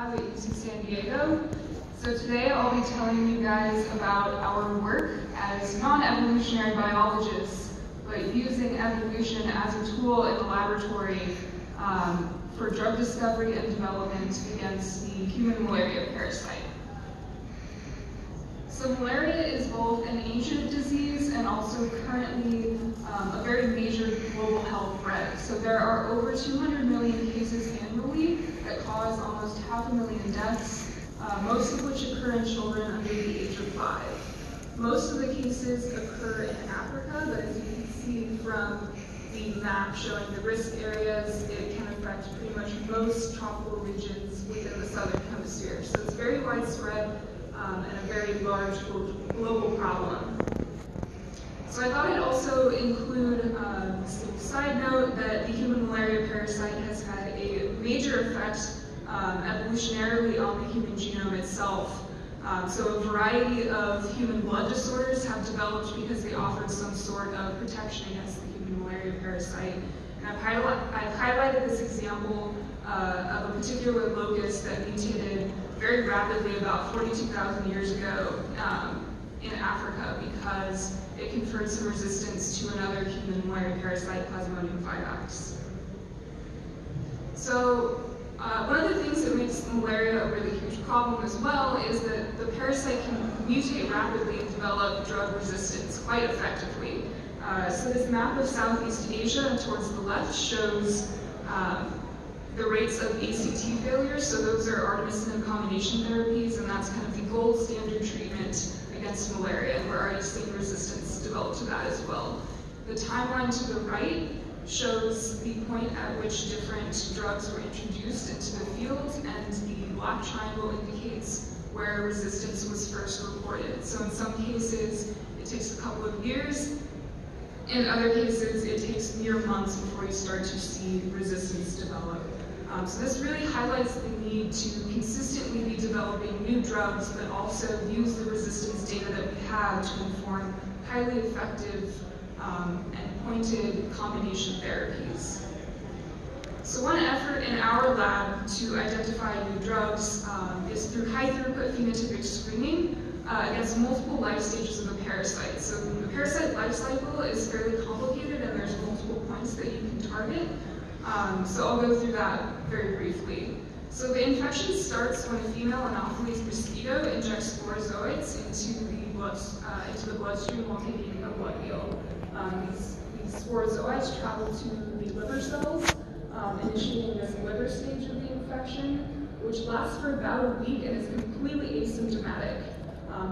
lab at UC San Diego. So today I'll be telling you guys about our work as non-evolutionary biologists, but using evolution as a tool in the laboratory for drug discovery and development against the human malaria parasite. So malaria is both an ancient disease and also currently a very major global health threat. So there are over 200 million cases annually that cause almost 500,000 deaths, most of which occur in children under the age of 5. Most of the cases occur in Africa, but as you can see from the map showing the risk areas, it can affect pretty much most tropical regions within the southern hemisphere. So it's very widespread and a very large global problem. So I thought I'd also include this little side note that the human malaria parasite has had a major effect evolutionarily on the human genome itself. So a variety of human blood disorders have developed because they offered some sort of protection against the human malaria parasite. And I've highlighted this example of a particular locust that mutated very rapidly about 42,000 years ago in Africa because it conferred some resistance to another human malaria parasite, Plasmodium vivax. So one of the things that makes malaria a really huge problem as well is that the parasite can mutate rapidly and develop drug resistance quite effectively. So this map of Southeast Asia towards the left shows the rates of ACT failures. So those are artemisinin combination therapies, and that's kind of the gold standard treatment against malaria, and we're already seeing resistance develop to that as well. The timeline to the right shows the point at which different drugs were introduced into the field, and the black triangle indicates where resistance was first reported. So in some cases, it takes a couple of years. In other cases, it takes mere months before you start to see resistance develop. So this really highlights the need to consistently be developing new drugs, but also use the resistance data that we have to inform highly effective and pointed combination therapies. So one effort in our lab to identify new drugs is through high-throughput phenotypic screening against multiple life stages of a parasite. So the parasite life cycle is fairly complicated, and there's multiple points that you can target. So I'll go through that very briefly. So the infection starts when a female Anopheles mosquito injects sporozoites into the bloodstream while taking a blood meal. These sporozoites travel to the liver cells, initiating this liver stage of the infection, which lasts for about a week and is completely asymptomatic.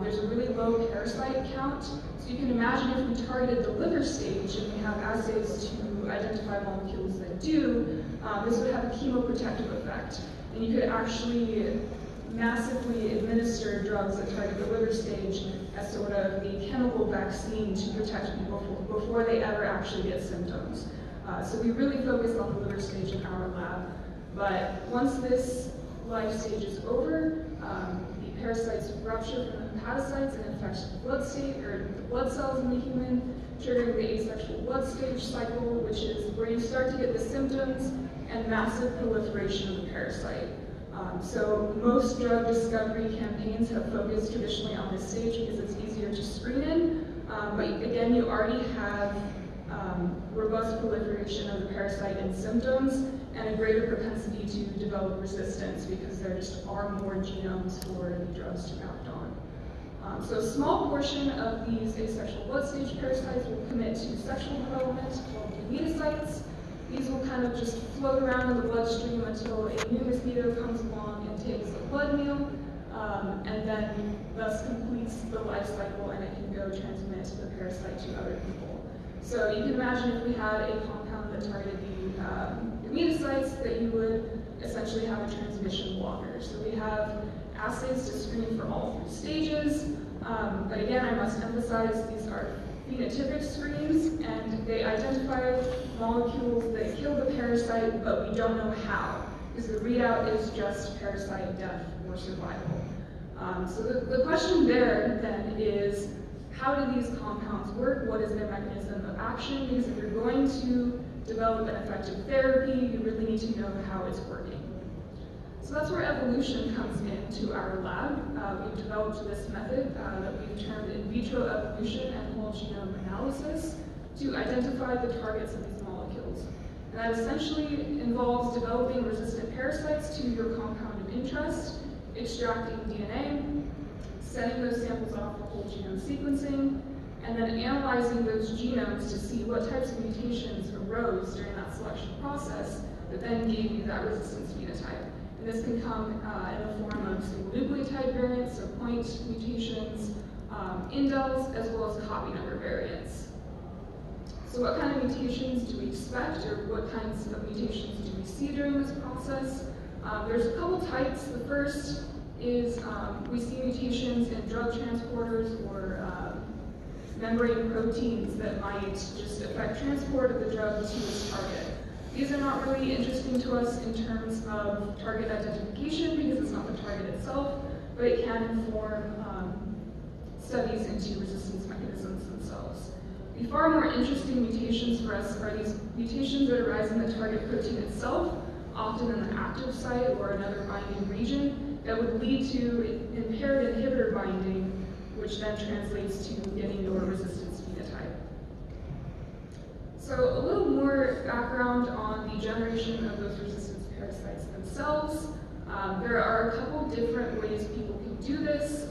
There's a really low parasite count, so you can imagine if we targeted the liver stage and we have assays to identify molecules that do, this would have a chemoprotective effect. And you could actually massively administer drugs that target the liver stage as sort of the chemical vaccine to protect people before they ever actually get symptoms. So we really focus on the liver stage in our lab. But once this life stage is over, the parasites rupture from the hepatocytes and infect the blood cells in the human, triggering the asexual blood stage cycle, which is where you start to get the symptoms and massive proliferation of the parasite. So most drug discovery campaigns have focused traditionally on this stage because it's easier to screen in, but again, you already have robust proliferation of the parasite and symptoms, and a greater propensity to develop resistance because there just are more genomes for the drugs to act on. So a small portion of these asexual blood stage parasites will commit to sexual development called gametocytes. These will kind of just float around in the bloodstream until a new mosquito comes along and takes a blood meal, and then thus completes the life cycle, and it can go transmit the parasite to other people. So you can imagine if we had a compound that targeted the gametocytes, that you would essentially have a transmission blocker. So we have assays to screen for all 3 stages, but again, I must emphasize these are phenotypic screens, and they identify molecules that kill the parasite, but we don't know how, because the readout is just parasite death or survival. So the question there then is, how do these compounds work? What is their mechanism of action? Because if you're going to develop an effective therapy, you really need to know how it's working. So that's where evolution comes into our lab. We've developed this method that we've termed in vitro evolution and whole genome analysis to identify the targets of these molecules. And that essentially involves developing resistant parasites to your compound of interest, extracting DNA, sending those samples off for whole genome sequencing, and then analyzing those genomes to see what types of mutations arose during that selection process that then gave you that resistance phenotype. And this can come in the form of single nucleotide variants, so point mutations, indels, as well as copy number variants. So what kind of mutations do we expect, or what kinds of mutations do we see during this process? There's a couple types. The first is we see mutations in drug transporters or membrane proteins that might just affect transport of the drug to its target. These are not really interesting to us in terms of target identification because it's not the target itself, but it can inform studies into resistance mechanisms themselves. The far more interesting mutations for us are these mutations that arise in the target protein itself, often in the active site or another binding region, that would lead to impaired inhibitor binding, which then translates to getting your resistance phenotype. So a little more background on the generation of those resistance parasites themselves. There are a couple different ways people can do this,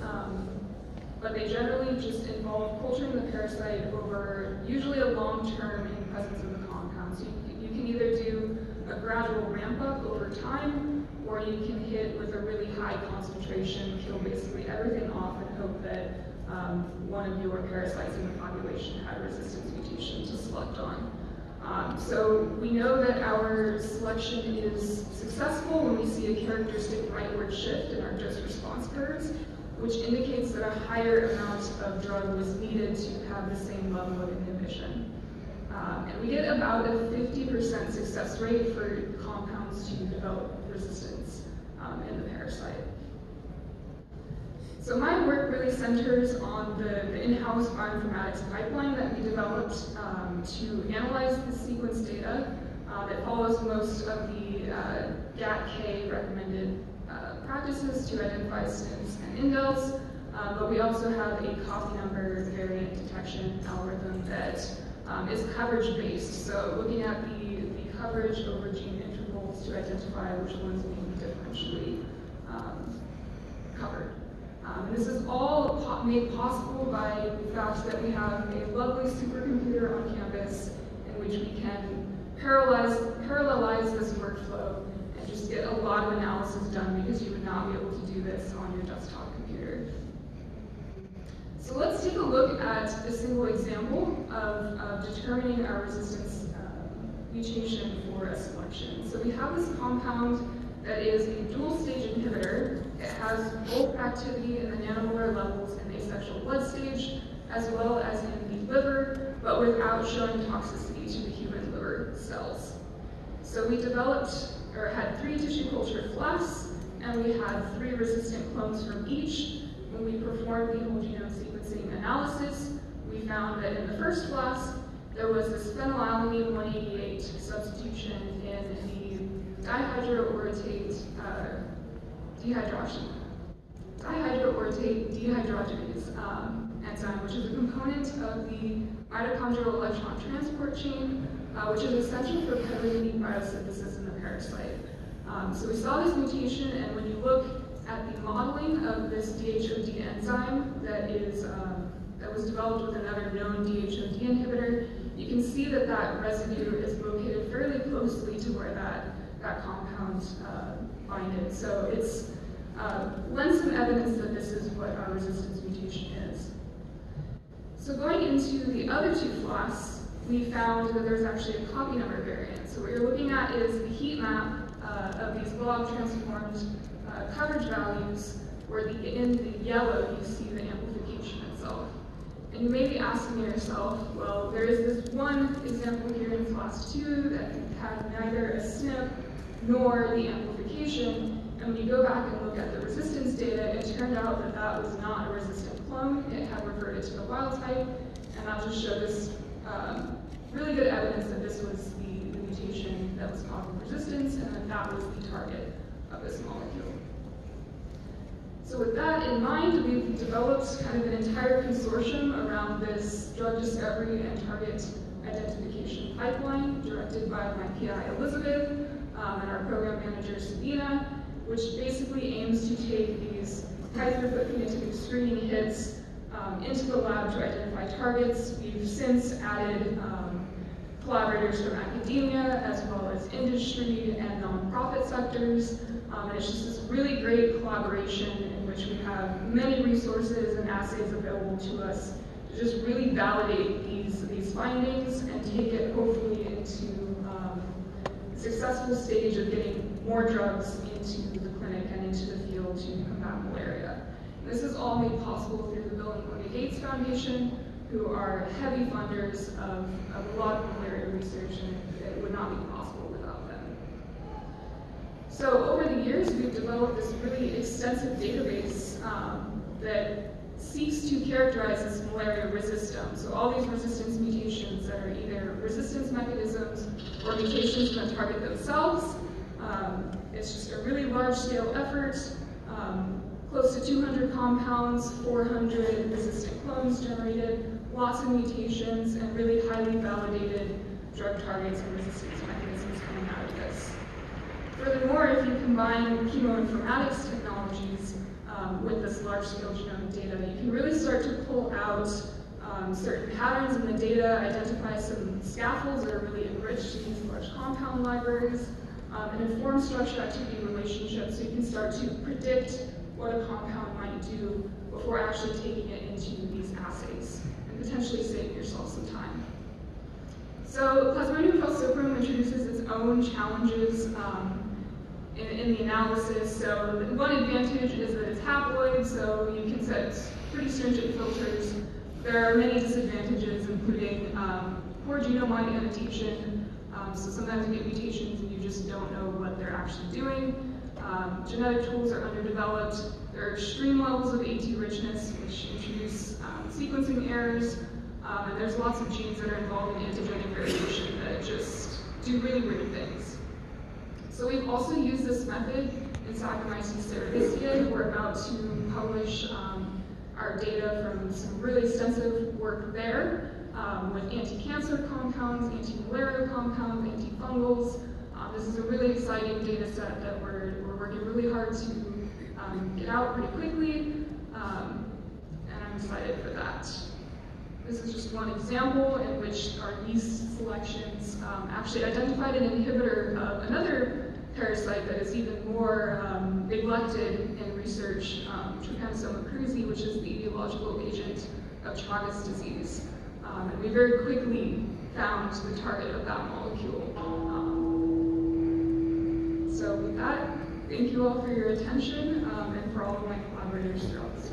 but they generally just involve culturing the parasite over usually a long term in the presence of the compound. So you can either do a gradual ramp up over time, or you can hit with a really high concentration, kill basically everything off, and hope that one of your parasites in the population had a resistance mutation to select on. So we know that our selection is successful when we see a characteristic rightward shift in our dose response curves, which indicates that a higher amount of drug was needed to have the same level of inhibition. And we get about a 50% success rate for compounds to develop resistance in the parasite. So my work really centers on the in-house bioinformatics pipeline that we developed to analyze the sequence data that follows most of the GATK recommended practices to identify SNPs and indels, but we also have a copy number variant detection algorithm that is coverage-based, so looking at the coverage over gene intervals to identify which ones may be differentially covered. And this is all made possible by the fact that we have a lovely supercomputer on campus in which we can parallelize this workflow and just get a lot of analysis done, because you would not be able to do this on your desktop computer. So let's take a look at a single example of determining our resistance mutation for a selection. So we have this compound that is a dual-stage inhibitor. It has both activity in the nanomolar levels in the asexual blood stage, as well as in the liver, but without showing toxicity to the human liver cells. So we developed, or had 3 tissue culture flasks, and we had 3 resistant clones from each. When we performed the whole genome sequencing analysis, we found that in the first flask, there was this phenylalanine 188 substitution in the dihydroorotate dehydrogenase enzyme, which is a component of the mitochondrial electron transport chain, which is essential for pegylated biosynthesis in the parasite. So we saw this mutation, and when you look at the modeling of this DHOD enzyme that was developed with another known DHOD inhibitor, you can see that that residue is located fairly closely to where that compound binded. So it's lends some evidence that this is what our resistance mutation is. So going into the other 2 flasks, we found that there's actually a copy number variant. So what you're looking at is the heat map of these log transformed coverage values, where in the yellow you see the amplification itself. And you may be asking yourself, well, there is this one example here in class 2 that had neither a SNP nor the amplification, and when you go back and look at the resistance data, it turned out that that was not a resistant clone. It had reverted to the wild type, and that just showed us really good evidence that this was the mutation that was causing resistance, and that that was the target of this molecule. So with that in mind, we've developed kind of an entire consortium around this drug discovery and target identification pipeline directed by my PI Elizabeth and our program manager Sabina, which basically aims to take these high-throughput phenotypic screening hits into the lab to identify targets. We've since added collaborators from academia as well as industry and nonprofit sectors. And it's just this really great collaboration in which we have many resources and assays available to us to just really validate these findings and take it hopefully into a successful stage of getting more drugs into the clinic and into the field to combat malaria. And this is all made possible through the Bill and Melinda Gates Foundation, who are heavy funders of a lot of malaria research, and it would not be possible without them. So over the years, we've developed this really extensive database that seeks to characterize this malaria resistance. So all these resistance mutations that are either resistance mechanisms or mutations in the target themselves. It's just a really large-scale effort. Close to 200 compounds, 400 resistant clones generated, lots of mutations, and really highly validated drug targets and resistance mechanisms coming out of this. Furthermore, if you combine chemoinformatics technologies with this large-scale genomic data, you can really start to pull out certain patterns in the data, identify some scaffolds that are really enriched in these large compound libraries, and inform structure-activity relationships so you can start to predict what a compound might do before actually taking it into these assays, and potentially save yourself some time. So Plasmodium falciparum introduces its own challenges in the analysis. So one advantage is that it's haploid, so you can set pretty stringent filters. There are many disadvantages, including poor genome-wide annotation. So sometimes you get mutations and you just don't know what they're actually doing. Genetic tools are underdeveloped. There are extreme levels of AT richness, which introduce sequencing errors. And there's lots of genes that are involved in antigenic variation that just do really weird things. So we've also used this method in Saccharomyces cerevisiae. We're about to publish our data from some really extensive work there with anti-cancer compounds, anti-malarial compounds, antifungals. This is a really exciting data set that we're working really hard to get out pretty quickly, and I'm excited for that. This is just one example in which our yeast selections actually identified an inhibitor of another parasite that is even more neglected in research, Trypanosoma cruzi, which is the etiological agent of Chagas disease. And we very quickly found the target of that molecule. So with that, thank you all for your attention and for all of my collaborators throughout this.